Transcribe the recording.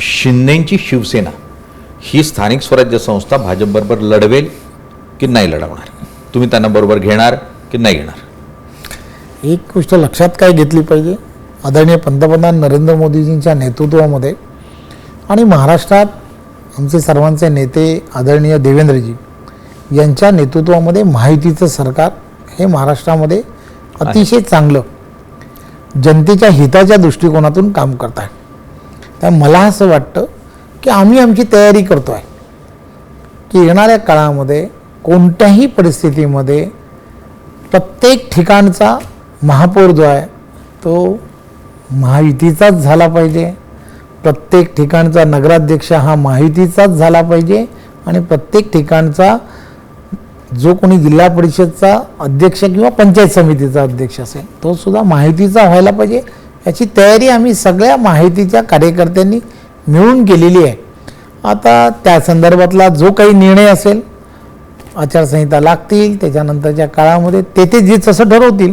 शिंदेची शिवसेना ही स्थानिक स्वराज्य संस्था भाजपबरोबर लढवेल की नाही लढवणार? तुम्ही त्यांना बरोबर घेणार की नाही घेणार? एक गोष्ट लक्षात काय घेतली पाहिजे, आदरणीय पंतप्रधान नरेंद्र मोदीजींच्या नेतृत्वामध्ये आणि महाराष्ट्रात आमचे सर्वांचे नेते आदरणीय देवेंद्रजी यांच्या नेतृत्वामध्ये महायुतीचं सरकार हे महाराष्ट्रामध्ये अतिशय चांगलं जनतेच्या हिताच्या दृष्टिकोनातून काम करत आहे. तर मला असं वाटतं की आम्ही आमची तयारी करतो आहे की येणाऱ्या काळामध्ये कोणत्याही परिस्थितीमध्ये प्रत्येक ठिकाणचा महापौर जो आहे तो महायुतीचाच झाला पाहिजे, प्रत्येक ठिकाणचा नगराध्यक्ष हा महायुतीचाच झाला पाहिजे आणि प्रत्येक ठिकाणचा जो कोणी जिल्हा परिषदचा अध्यक्ष किंवा पंचायत समितीचा अध्यक्ष असेल तो सुद्धा महायुतीचा व्हायला पाहिजे. याची तयारी आम्ही सगळ्या महायुतीच्या कार्यकर्त्यांनी मिळून केलेली आहे. आता त्या संदर्भातला जो काही निर्णय असेल, आचारसंहिता लागतील त्याच्यानंतरच्या काळामध्ये ते जे जसं ठरवतील